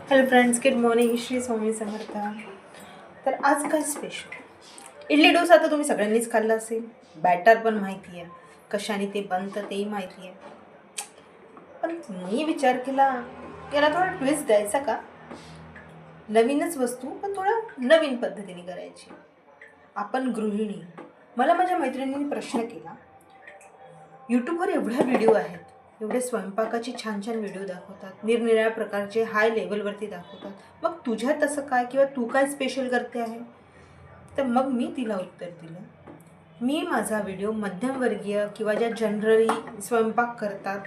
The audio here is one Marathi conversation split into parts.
Hello friends, good morning. Shri Swami Samarth. तर आज काय स्पेशल इडली डोसा तर तुम्ही सगळ्यांनीच खाल्ला असेल. बॅटर पण माहिती आहे, कशाने ते बनतं तेही माहिती आहे. पण मी विचार केला याला थोडा ट्विस्ट द्यायचा का, नवीनच वस्तू पण थोडा नवीन पद्धतीने करायची. आपण गृहिणी, मला माझ्या मैत्रिणींनी प्रश्न केला, यूट्यूबवर एवढ्या व्हिडिओ आहेत, एवढे स्वयंपाकाचे छान छान व्हिडिओ दाखवतात, निरनिराळ्या प्रकारचे हाय लेवलवरती दाखवतात, मग तुझ्यात तसं काय किंवा तू काय स्पेशल करते आहे. तर मग मी तिला उत्तर दिलं, मी माझा व्हिडिओ मध्यमवर्गीय किंवा ज्या जनरली स्वयंपाक करतात,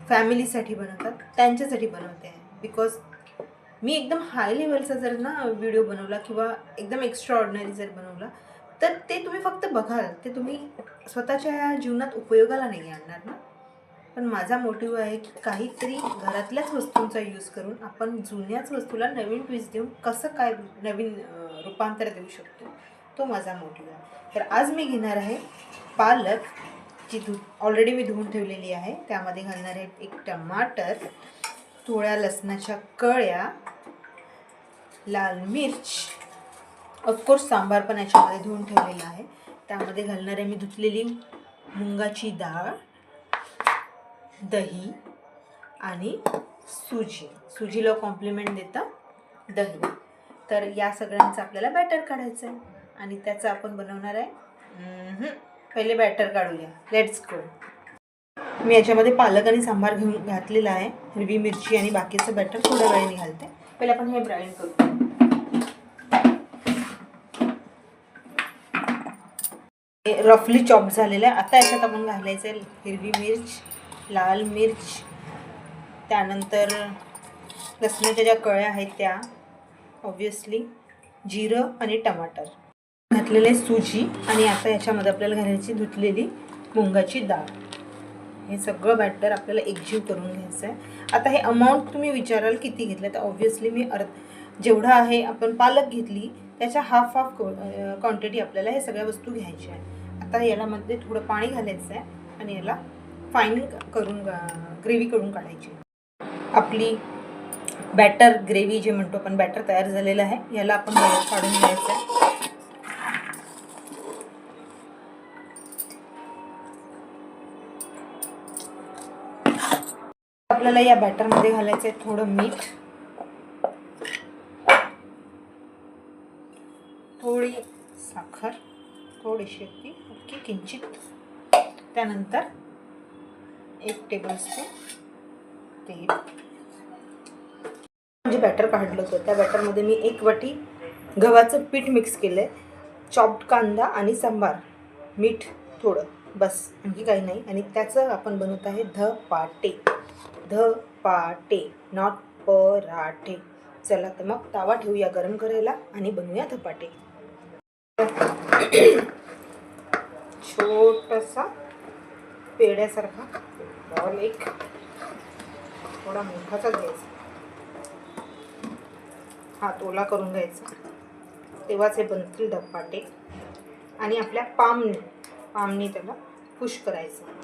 फॅमिलीसाठी बनवतात, त्यांच्यासाठी बनवते आहे. बिकॉज मी एकदम हाय लेवलचा जर ना व्हिडिओ बनवला किंवा एकदम एक्स्ट्रा ऑर्डिनरी जर बनवला तर ते तुम्ही फक्त बघाल, ते तुम्ही स्वतःच्या जीवनात उपयोगाला नाही आणणार ना. पण माझा मोटिव्ह आहे की काहीतरी घरातल्याच वस्तूंचा यूज करून आपण जुन्याच वस्तूला नवीन ट्विस्ट देऊन कसं काय नवीन रूपांतर देऊ शकतो, तो माझा मोटिव्ह आहे. तर आज मी घेणार आहे पालक, जी ऑलरेडी मी धुवून ठेवलेली आहे. त्यामध्ये घालणार आहे एक टमाटर, थोड्या लसणाच्या कळ्या, लाल मिर्च, ऑफकोर्स सांबार पण याच्यामध्ये धुवून ठेवलेला आहे. त्यामध्ये घालणार आहे मी धुतलेली मुंगाची डाळ, दही आणि सुजीला कॉम्प्लिमेंट देतं दही. तर या सगळ्यांचं आपल्याला बॅटर काढायचं आहे आणि त्याचं आपण बनवणार आहे. पहिले बॅटर काढूया, लेट्स गो. मी याच्यामध्ये पालक आणि सांबार घेऊन घातलेला आहे, हिरवी मिरची आणि बाकीचं बॅटर थोड्या वेळाने घालते. पहिले आपण हे ग्राइंड करू. रफली चॉप झालेलं आहे. आता याच्यात आपण घालायचं आहे हिरवी मिर्च, लाल मिर्च, त्यानंतर लसणाच्या ज्या कळ्या आहेत त्या, ऑब्वियसली जिरं आणि टमाटर घातलेले, सुजी, आणि आता याच्यामध्ये आपल्याला घालायची धुतलेली मुंगाची डाळ. हे सगळं बॅटर आपल्याला एकजीव करून घ्यायचं आहे. आता हे अमाऊंट तुम्ही विचाराल किती घेतलं, तर ऑब्वियसली मी जेवढा आहे आपण पालक घेतली त्याच्या हाफ क्वांटिटी आपल्याला हे सगळ्या वस्तू घ्यायच्या आहे. आता याला मध्ये थोडं पाणी घालायचं आहे आणि याला फाईन करून ग्रेव्ही करून काढायची. आपली बॅटर ग्रेव्ही जे म्हणतो आपण, बॅटर तयार झालेलं आहे. याला आपण काढून घ्यायचं आहे. आपल्याला या बॅटरमध्ये घालायचं आहे थोडं मीठ, थोडी साखर, थोडीशी अगदी किंचित, त्यानंतर 1 टेबलस्पून तेल. जे बॅटर काढलं होतं त्या बॅटरमध्ये मी 1 वाटी गव्हाचं पीठ मिक्स केलं आहे, चॉप्ड कांदा आणि सांबार, मीठ थोडं, बस, आणखी काही नाही. आणि त्याचं आपण बनवत आहे धपाटे, नॉट पराठे. चला तर मग तावा ठेवूया गरम करायला आणि बनवूया धपाटे. छोटासा पेड्यासारखा बॉल एक थोडा मोठाचा घ्यायचा, हात ओला करून घ्यायचा, तेव्हाच हे बनतील धपाटे. आणि आपल्या पामनी त्याला पुश करायचं.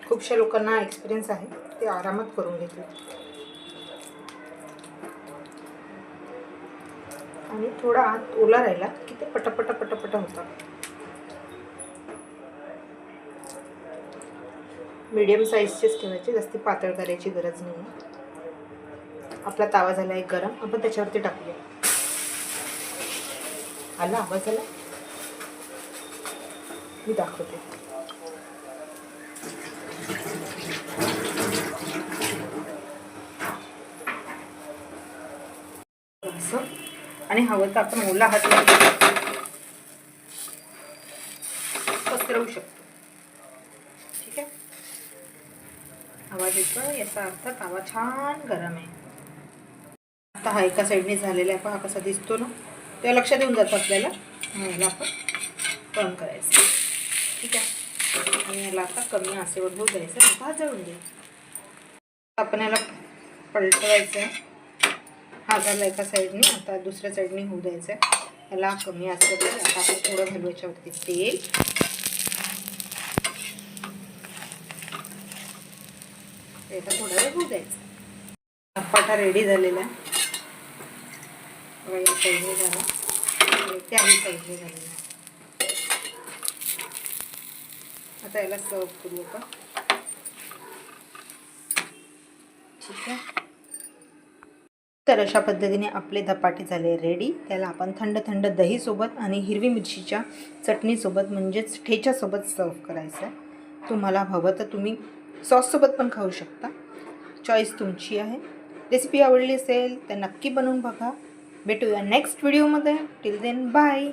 खूपशा लोकांना एक्सपिरियन्स आहे, ते आरामात करून घेतील. आणि थोडा हात ओला राहिला की ते पटापट होतात. मीडियम साईजचेच ठेवायचे, जास्ती पातळ करायची गरज नाही. आपला तावा झाला आहे गरम, आपण त्याच्यावरती टाकूया. आला आवाज आला, मी दाखवते. असं, आणि हवं तर आपण ओला हात पसरवू शकतो. ठीक आहे, आवाज येतो याचा अर्थ तावा छान गरम आहे. आता हा एका साईडने झालेला आहे, पहा कसा दिसतो ना, तेव्हा लक्षात येऊन जातं आपल्याला. याला आपण टर्न करायचं. ठीक आहे, आणि याला आता कमी आचेवर होऊ द्यायचं, आता जळून दे. आपण याला पलटवायचं आहे. हा झाला एका साईडने, आता दुसऱ्या साईडने होऊ द्यायचं आहे. याला कमी आचेवर. आता आपण थोडं घालू याच्यावरती तेल. याला थोडा वेळ होऊ द्यायचं. धपाटा रेडी झालेला आहे. बघा, या साईडने झाला आणि त्याही साईडने झालेला आहे. आता याला सर्व करू आपण. ठीक आहे. तर अशा पद्धतीने आपले धपाटे झाले रेडी. त्याला आपण थंड थंड दहीसोबत आणि हिरवी मिरचीच्या चटणीसोबत म्हणजेच ठेच्यासोबत सर्व करायचं आहे. तुम्हाला हवं तर तुम्ही सॉससोबत पण खाऊ शकता. चॉईस तुमची आहे. रेसिपी आवडली असेल तर नक्की बनवून बघा. भेटूया नेक्स्ट व्हिडिओमध्ये. Till then bye.